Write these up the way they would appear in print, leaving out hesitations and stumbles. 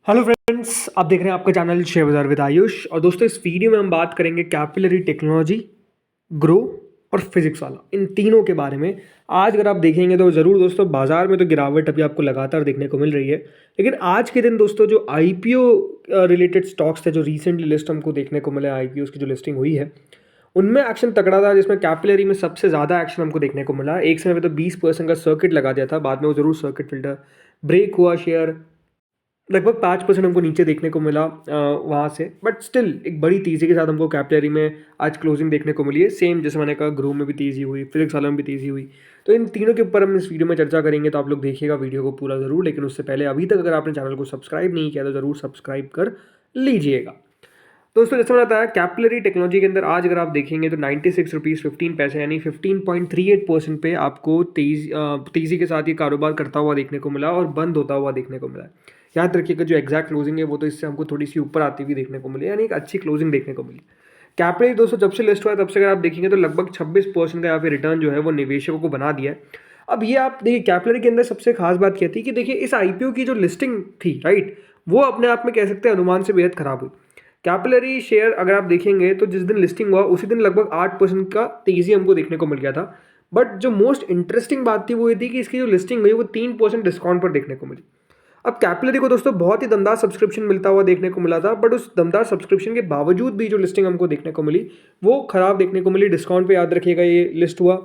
Hello friends, आप देख रहे हैं आपका चैनल शेयर बाजार विद आयुष। और दोस्तों, इस वीडियो में हम बात करेंगे कैपिलरी टेक्नोलॉजी, ग्रो और फिजिक्स वाला, इन तीनों के बारे में। आज अगर आप देखेंगे तो ज़रूर दोस्तों, बाजार में तो गिरावट अभी आपको लगातार देखने को मिल रही है, लेकिन आज के दिन दोस्तों जो आईपीओ रिलेटेड स्टॉक्स थे जो रिसेंटली लिस्ट हमको देखने को मिले, आईपीओ की जो लिस्टिंग हुई है उनमें एक्शन तगड़ा था, जिसमें कैपिलरी में सबसे ज़्यादा एक्शन हमको देखने को मिला। एक समय पे तो 20% का सर्किट लगा दिया था, बाद में वो ज़रूर सर्किट फिल्टर ब्रेक हुआ, शेयर लगभग 5% हमको नीचे देखने को मिला वहाँ से। बट स्टिल एक बड़ी तेज़ी के साथ हमको कैपिलरी में आज क्लोजिंग देखने को मिली है। सेम जैसे मैंने कहा, ग्रो में भी तेज़ी हुई, फिजिक्स वालों में भी तेज़ी हुई। तो इन तीनों के ऊपर हम इस वीडियो में चर्चा करेंगे, तो आप लोग देखिएगा वीडियो को पूरा ज़रूर। लेकिन उससे पहले अभी तक अगर आपने चैनल को सब्सक्राइब नहीं किया तो ज़रूर सब्सक्राइब कर लीजिएगा। दोस्तों, जैसे मैंने बताया, कैपिलरी टेक्नोलॉजी के अंदर आज अगर आप देखेंगे तो 96 रुपीज़ 15 पैसे यानी 15.38% पे आपको तेज़ी के साथ ये कारोबार करता हुआ देखने को मिला और बंद होता हुआ देखने को मिला है। याद रखिएगा, जो एग्जैक्ट क्लोजिंग है वो तो इससे हमको थोड़ी सी ऊपर आती हुई देखने को मिली, यानी एक अच्छी क्लोजिंग देखने को मिली। कैपिलरी दोस्तों जब से लिस्ट हुआ है तब से अगर आप देखेंगे तो लगभग 26% का यहाँ पे रिटर्न जो है वो निवेशकों को बना दिया है। अब ये आप देखिए, कैपिलरी के अंदर सबसे खास बात क्या थी कि देखिए, इस आईपीओ की जो लिस्टिंग थी, राइट, वो अपने आप में कह सकते हैं अनुमान से बेहद खराब हुई। कैपिलरी शेयर अगर आप देखेंगे तो जिस दिन लिस्टिंग हुआ उसी दिन लगभग 8% का तेजी हमको देखने को मिल गया था। बट जो मोस्ट इंटरेस्टिंग बात थी वो ये थी कि इसकी जो लिस्टिंग हुई वो 3% डिस्काउंट पर देखने को मिली। अब कैपिलरी को दोस्तों बहुत ही दमदार सब्सक्रिप्शन मिलता हुआ देखने को मिला था, बट उस दमदार सब्सक्रिप्शन के बावजूद भी जो लिस्टिंग हमको देखने को मिली वो खराब देखने को मिली। डिस्काउंट पे याद रखिएगा ये लिस्ट हुआ,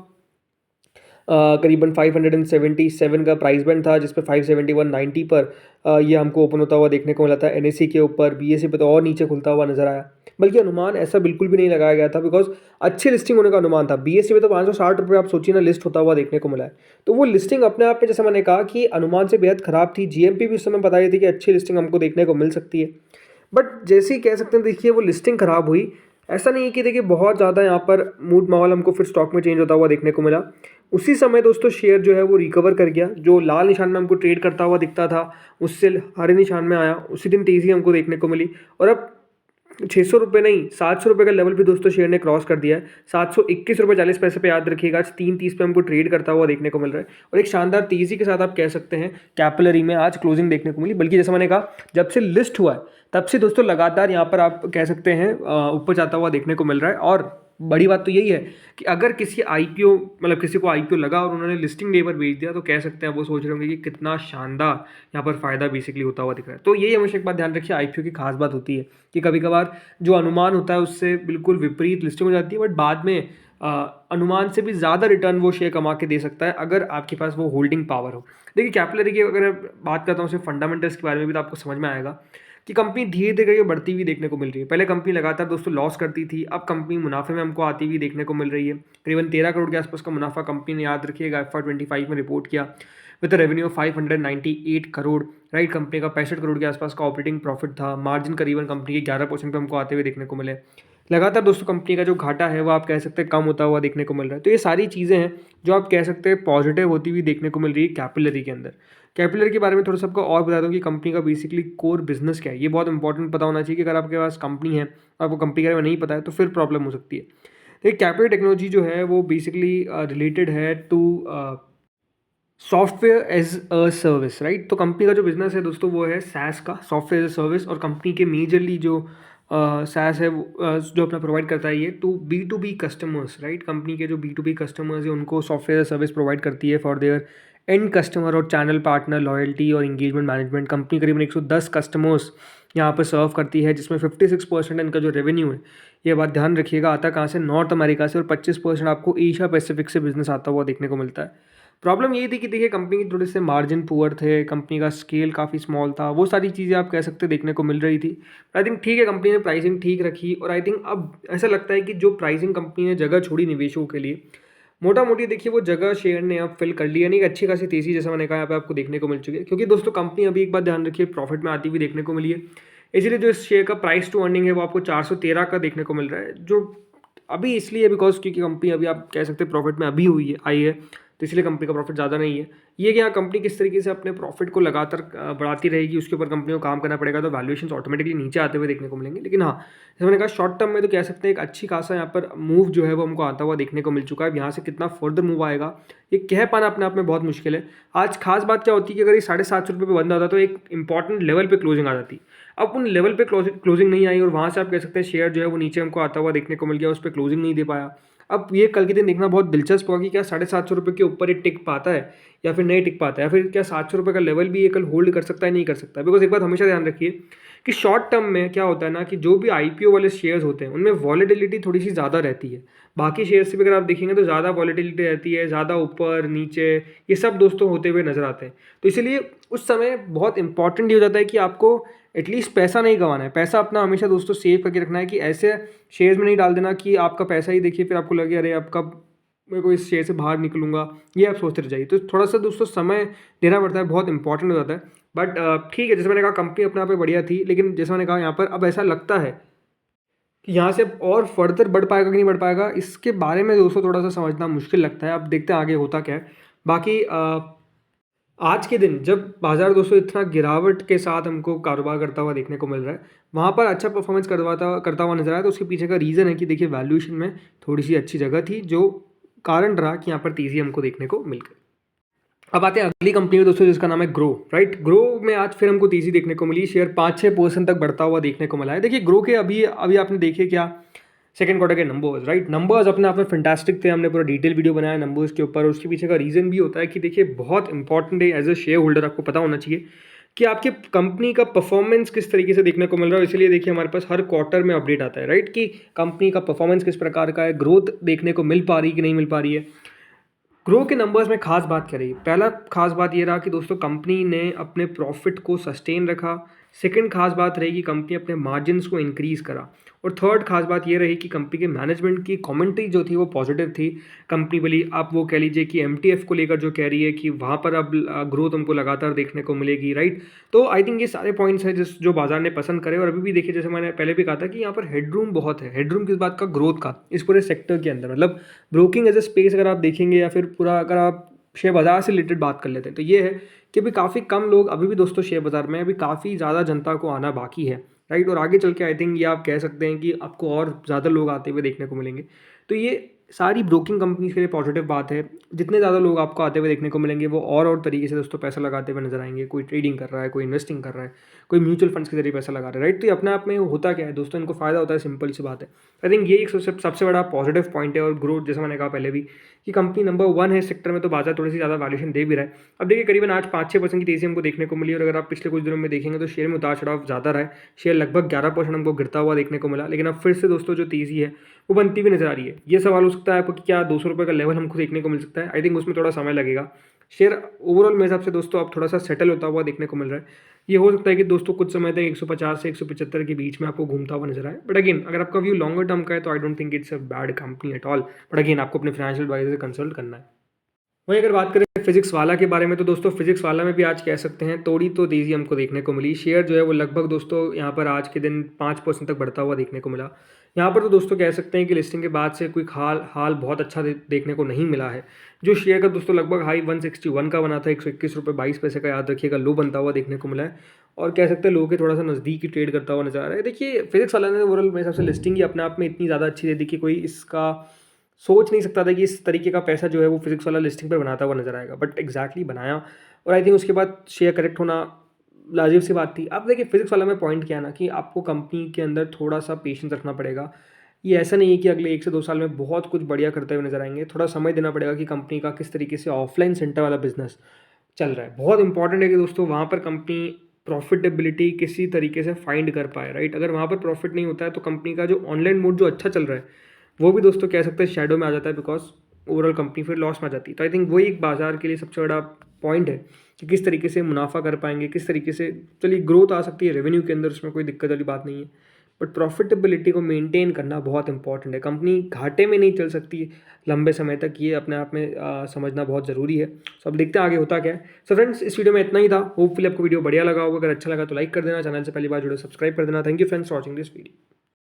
करीबन 577 का प्राइस बैंड था, जिसपे 571.90 पर ये हमको ओपन होता हुआ देखने को मिला था। एनएससी के ऊपर, बीएससी पे तो और नीचे खुलता हुआ नजर आया। बल्कि अनुमान ऐसा बिल्कुल भी नहीं लगाया गया था, बिकॉज अच्छी लिस्टिंग होने का अनुमान था। बीएससी पे तो 560 रुपये आप सोचिए ना लिस्ट होता हुआ देखने को मिला है। तो वो लिस्टिंग अपने आप में, जैसे मैंने कहा, कि अनुमान से बेहद खराब थी। जीएमपी भी उस समय बता रही थी कि अच्छी लिस्टिंग हमको देखने को मिल सकती है। बट जैसे ही कह सकते हैं, देखिए वो लिस्टिंग खराब हुई, ऐसा नहीं है कि देखिए बहुत ज़्यादा यहाँ पर मूड माहौल हमको फिर स्टॉक में चेंज होता हुआ देखने को मिला। उसी समय दोस्तों शेयर जो है वो रिकवर कर गया। जो लाल निशान में हमको ट्रेड करता हुआ दिखता था उससे हरे निशान में आया, उसी दिन तेज़ी हमको देखने को मिली। और अब 600 रुपये नहीं, 700 रुपये का लेवल भी दोस्तों शेयर ने क्रॉस कर दिया है। 721 रुपये 40 पैसे पे याद रखिएगा, आज 3:30 पे हमको ट्रेड करता हुआ देखने को मिल रहा है। और एक शानदार तेज़ी के साथ आप कह सकते हैं कैपिलरी में आज क्लोजिंग देखने को मिली। बल्कि जैसा मैंने कहा, जब से लिस्ट हुआ है तब से दोस्तों लगातार यहाँ पर आप कह सकते हैं ऊपर जाता हुआ देखने को मिल रहा है। और बड़ी बात तो यही है कि अगर किसी आईपीओ, मतलब किसी को आईपीओ लगा और उन्होंने लिस्टिंग डे पर बेच दिया, तो कह सकते हैं वो सोच रहे होंगे कि कितना शानदार यहाँ पर फायदा बेसिकली होता हुआ दिख रहा है। तो यही हमेशा एक बात ध्यान रखिए, आईपीओ की खास बात होती है कि कभी कभार जो अनुमान होता है उससे बिल्कुल विपरीत लिस्टिंग हो जाती है, बट बाद में अनुमान से भी ज़्यादा रिटर्न वो शेयर कमा के दे सकता है अगर आपके पास वो होल्डिंग पावर हो। देखिए, कैपिलरी की अगर मैं बात करता हूँ सिर्फ फंडामेंटल्स के बारे में भी, तो आपको समझ में आएगा कि कंपनी धीरे धीरे करके बढ़ती हुई देखने को मिल रही है। पहले कंपनी लगातार दोस्तों लॉस करती थी, अब कंपनी मुनाफे में हमको आती हुई देखने को मिल रही है। करीबन 13 करोड़ के आसपास का मुनाफा कंपनी ने, याद रखिएगा, FY25 में रिपोर्ट किया, with revenue 598 crore, right. Company का 65 करोड़ के आसपास का ऑपरेटिंग प्रॉफिट था। मार्जिन करीबन कंपनी के 11% पे हमको आते हुए देखने को मिले। लगातार दोस्तों कंपनी का जो घाटा है वो आप कह सकते हैं कम होता हुआ देखने को मिल रहा है। तो ये सारी चीज़ें हैं जो आप कह सकते हैं पॉजिटिव होती हुई देखने को मिल रही है कैपिलरी के अंदर। कैपिलरी के बारे में थोड़ा सा आपको और बता दूं कि कंपनी का बेसिकली कोर बिजनेस क्या है। ये बहुत इंपॉर्टेंट पता होना चाहिए कि अगर आपके पास कंपनी है, आपको कंपनी के बारे में नहीं पता है, तो फिर प्रॉब्लम हो सकती है। देखिए, कैपिलरी टेक्नोलॉजी जो है वो बेसिकली रिलेटेड है to software as a service, right. तो कंपनी का जो बिजनेस है दोस्तों वो है सैस का, सॉफ्टवेयर एज अ सर्विस। और कंपनी के मेजरली जो सैस है जो अपना प्रोवाइड करता है ये to B2B customers, right. Company के जो B2B कस्टमर्स है उनको सॉफ्टवेयर एज सर्विस प्रोवाइड करती है फॉर देयर एंड कस्टमर और चैनल पार्टनर लॉयल्टी और इंगेजमेंट मैनेजमेंट। कंपनी करीबन 110 कस्टमर्स यहाँ पर सर्व करती है, जिसमें 56% इनका जो रेवेन्यू है, ये बात ध्यान रखिएगा, आता कहाँ से, नॉर्थ अमेरिका से। और 25% आपको एशिया पैसिफिक से बिजनेस आता हुआ देखने को मिलता है। प्रॉब्लम ये थी कि देखिए कंपनी के थोड़े से मार्जिन पुअर थे, कंपनी का स्केल काफ़ी स्मॉल था, वो सारी चीज़ें आप कह सकते देखने को मिल रही थी। आई थिंक ठीक है, कंपनी ने प्राइसिंग ठीक रखी। और आई थिंक अब ऐसा लगता है कि जो प्राइसिंग कंपनी ने जगह छोड़ी निवेशकों के लिए, मोटा मोटी देखिए वो जगह शेयर ने अब फिल कर लिया। नहीं, एक अच्छी खासी तेज़ी, जैसा मैंने कहा, यहाँ पे आपको देखने को मिल चुकी है। क्योंकि दोस्तों कंपनी अभी एक बात ध्यान रखिए, प्रॉफिट में आती हुई देखने को मिली है। इसलिए जो इस शेयर का प्राइस टू अर्निंग है वो आपको 413 का देखने को मिल रहा है, जो अभी इसलिए बिकॉज क्योंकि कंपनी अभी आप कह सकते हैं प्रॉफिट में अभी हुई है, आई है, तो इसलिए कंपनी का प्रॉफिट ज़्यादा नहीं है। ये कि हाँ कंपनी किस तरीके से अपने प्रॉफिट को लगातार बढ़ाती रहेगी, उसके ऊपर कंपनी को काम करना पड़ेगा, तो वैल्यूएशंस ऑटोमेटिकली नीचे आते हुए देखने को मिलेंगे। लेकिन हाँ, जैसे मैंने कहा शॉर्ट टर्म में तो कह सकते हैं एक अच्छी खासा यहाँ पर मूव जो है वो हमको आता हुआ देखने को मिल चुका है। यहाँ से कितना फर्दर मूव आएगा ये कह पाना अपने आप में बहुत मुश्किल है। आज खास बात क्या होती है कि अगर ये 750 रुपये पे बंद होता तो एक इंपॉर्टेंट लेवल पे क्लोजिंग आ जाती। अब उन लेवल पे क्लोजिंग नहीं आई और वहाँ से आप कह सकते हैं शेयर जो है वो नीचे हमको आता हुआ देखने को मिल गया, उस पर क्लोजिंग नहीं दे पाया। अब ये कल के दिन देखना बहुत दिलचस्प होगा कि क्या 750 रुपये के ऊपर ये टिक पाता है या फिर नहीं टिक पाता है, या फिर क्या 700 रुपये का लेवल भी ये कल होल्ड कर सकता है, नहीं कर सकता है। बिकॉज एक बात हमेशा ध्यान रखिए कि शॉर्ट टर्म में क्या होता है ना कि जो भी आईपीओ वाले शेयर्स होते हैं उनमें वॉलेटिलिटी थोड़ी सी ज़्यादा रहती है। बाकी शेयर्स से भी अगर आप देखेंगे तो ज़्यादा वॉलेटिलिटी रहती है, ज़्यादा ऊपर नीचे ये सब दोस्तों होते हुए नजर आते हैं। तो इसलिए उस समय बहुत इंपॉर्टेंट ये हो जाता है कि आपको एटलीस्ट पैसा नहीं गंवाना है, पैसा अपना हमेशा दोस्तों सेव करके रखना है कि ऐसे शेयर्स में नहीं डाल देना कि आपका पैसा ही देखिए फिर आपको लगे अरे अब कब मैं को इस शेयर से बाहर निकलूंगा, ये आप सोचते रह जाइए। तो थोड़ा सा दोस्तों समय देना पड़ता है, बहुत इंपॉर्टेंट हो जाता है। बट ठीक है, जैसे मैंने कहा कंपनी अपने आप में बढ़िया थी, लेकिन जैसे मैंने कहा यहाँ पर अब ऐसा लगता है कि यहाँ से अब और फर्दर बढ़ पाएगा कि नहीं बढ़ पाएगा, इसके बारे में दोस्तों थोड़ा सा समझना मुश्किल लगता है। अब देखते हैं आगे होता क्या है। बाकी आज के दिन जब बाजार दोस्तों इतना गिरावट के साथ हमको कारोबार करता हुआ देखने को मिल रहा है, वहाँ पर अच्छा परफॉर्मेंस करता हुआ नजर आया, तो उसके पीछे का रीज़न है कि देखिए वैल्यूएशन में थोड़ी सी अच्छी जगह थी, जो कारण रहा कि यहाँ पर तेज़ी हमको देखने को मिल गई। अब आते हैं अगली कंपनी में दोस्तों, जिसका नाम है ग्रो। राइट, ग्रो में आज फिर हमको तेज़ी देखने को मिली, शेयर 5-6% तक बढ़ता हुआ देखने को मिला है। देखिए ग्रो के अभी अभी आपने देखे क्या सेकंड क्वार्टर के नंबर्स, राइट, नंबर्स अपने आप में फैंटास्टिक थे, हमने पूरा डिटेल वीडियो बनाया नंबर्स के ऊपर। उसके पीछे का रीज़न भी होता है कि देखिए बहुत इंपॉर्टेंट है, एज अ शेयर होल्डर आपको पता होना चाहिए कि आपके कंपनी का परफॉर्मेंस किस तरीके से देखने को मिल रहा है। इसलिए देखिए हमारे पास हर क्वार्टर में अपडेट आता है, राइट, कि कंपनी का परफॉर्मेंस किस प्रकार का है, ग्रोथ देखने को मिल पा रही कि नहीं मिल पा रही है। ग्रो के नंबर्स में खास बात क्या रही, पहला खास बात ये रहा कि दोस्तों कंपनी ने अपने प्रॉफिट को सस्टेन रखा। सेकंड खास बात रही कि कंपनी अपने मार्जिन्स को इंक्रीज करा। और थर्ड खास बात ये रही कि कंपनी के मैनेजमेंट की कमेंट्री जो थी वो पॉजिटिव थी। कंपनी भली आप वो कह लीजिए कि एमटीएफ को लेकर जो कह रही है कि वहाँ पर अब ग्रोथ हमको लगातार देखने को मिलेगी, राइट। तो आई थिंक ये सारे पॉइंट्स हैं जो बाजार ने पसंद करे। और अभी भी देखिए जैसे मैंने पहले भी कहा था कि यहाँ पर हेडरूम बहुत है। हेडरूम किस बात का, ग्रोथ का, इस पूरे सेक्टर के अंदर। मतलब ब्रोकिंग एज ए स्पेस अगर आप देखेंगे या फिर पूरा अगर आप शेयर बाजार से रिलेटेड बात कर लेते हैं तो ये है कि अभी काफ़ी कम लोग अभी भी दोस्तों शेयर बाजार में, अभी काफ़ी ज़्यादा जनता को आना बाकी है, राइट। और आगे चल के आई थिंक ये आप कह सकते हैं कि आपको और ज़्यादा लोग आते हुए देखने को मिलेंगे। तो ये सारी ब्रोकिंग कंपनीज के लिए पॉजिटिव बात है। जितने ज़्यादा लोग आपको आते हुए देखने को मिलेंगे वो और तरीके से दोस्तों पैसा लगाते हुए नजर आएंगे। कोई ट्रेडिंग कर रहा है, कोई इन्वेस्टिंग कर रहा है, कोई म्यूचुअल फंड्स के जरिए पैसा लगा रहा है, राइट। तो ये अपने आप में होता क्या है दोस्तों, इनको फायदा होता है, सिंपल सी बात है। आई थिंक ये एक सबसे बड़ा पॉजिटिव पॉइंट है। और ग्रोथ जैसा मैंने कहा पहले भी कि कंपनी नंबर 1 है सेक्टर में, तो बाजार थोड़ी सी ज़्यादा वैल्यूएशन दे भी रहा है। अब देखिए करीबन आज 5-6% की तेज़ी हमको देखने को मिली। और अगर आप पिछले कुछ दिनों में देखेंगे तो शेयर में उतार चढ़ाव ज़्यादा रहा है। शेयर लगभग 11% हमको गिरता हुआ देखने को मिला। लेकिन अब फिर से दोस्तों जो तेज़ी है वो बनती भी नजर आ रही है। ये सवाल हो सकता है आपको कि क्या 200 रुपये का लेवल हमको देखने को मिल सकता है। आई थिंक उसमें थोड़ा समय लगेगा। शेयर ओवरऑल मेरे हिसाब से दोस्तों अब थोड़ा सा सेटल होता हुआ देखने को मिल रहा है। ये हो सकता है कि दोस्तों कुछ समय तक 150 से 175 के बीच में आपको घूमता हुआ नजर आए। बट अगेन अगर आपका व्यू लॉन्गर टर्म का है तो I don't think it's a bad company at all. But again आपको अपने फाइनेंशियल एडवाइजर से कंसल्ट करना है। वहीं अगर बात करें फिजिक्स वाला के बारे में तो दोस्तों फिजिक्स वाला में भी आज कह सकते हैं थोड़ी तो तेज़ी हमको देखने को मिली। शेयर जो है वो लगभग दोस्तों यहाँ पर आज के दिन 5% तक बढ़ता हुआ देखने को मिला। यहाँ पर तो दोस्तों कह सकते हैं कि लिस्टिंग के बाद से कोई हाल बहुत अच्छा देखने को नहीं मिला है। जो शेयर का दोस्तों लगभग हाई 161 का बना था, 121 रुपये 22 पैसे का याद रखिएगा लो बनता हुआ देखने को मिला है। और कह सकते हैं लोगों के थोड़ा सा नज़दीक ही ट्रेड करता हुआ नजर आ रहा है। देखिए फिजिक्स वाला ने ओवरऑल मेरे हिसाब से लिस्टिंग ही अपने आप में इतनी ज़्यादा अच्छी दे दी कि कोई इसका सोच नहीं सकता था कि इस तरीके का पैसा जो है वो फिजिक्स वाला लिस्टिंग पर बनाता हुआ नजर आएगा। बट एग्जैक्टली बनाया। और आई थिंक उसके बाद शेयर करेक्ट होना लाजिब सी बात थी। अब देखिए फिजिक्स वाला में पॉइंट क्या है ना कि आपको कंपनी के अंदर थोड़ा सा पेशेंस रखना पड़ेगा। ये ऐसा नहीं है कि अगले 1 से 2 साल में बहुत कुछ बढ़िया करते हुए नजर आएंगे। थोड़ा समय देना पड़ेगा कि कंपनी का किस तरीके से ऑफलाइन सेंटर वाला बिजनेस चल रहा है। बहुत इंपॉर्टेंट है कि दोस्तों वहाँ पर कंपनी प्रॉफिटेबिलिटी किसी तरीके से फाइंड कर पाए, राइट। अगर वहाँ पर प्रॉफिट नहीं होता है तो कंपनी का जो ऑनलाइन मोड जो अच्छा चल रहा है वो भी दोस्तों कह सकते हैं शैडो में आ जाता है, बिकॉज ओवरऑल कंपनी फिर लॉस में आ जाती है। तो आई थिंक वही एक बाजार के लिए सबसे बड़ा पॉइंट है कि किस तरीके से मुनाफा कर पाएंगे, किस तरीके से। चलिए ग्रोथ आ सकती है रेवेन्यू के अंदर, उसमें कोई दिक्कत वाली बात नहीं है, बट प्रॉफिटेबिलिटी को मेंटेन करना बहुत इंपॉर्टेंट है। कंपनी घाटे में नहीं चल सकती लंबे समय तक, ये अपने आप में समझना बहुत ज़रूरी है। सो अब देखते हैं आगे होता क्या है। सो फ्रेंड्स इस वीडियो में इतना ही था। होपफुली आपको वीडियो बढ़िया लगा होगा। अगर अच्छा लगा तो लाइक कर देना, चैनल से पहली बार जुड़े सब्सक्राइब कर देना। Thank you friends for watching this video.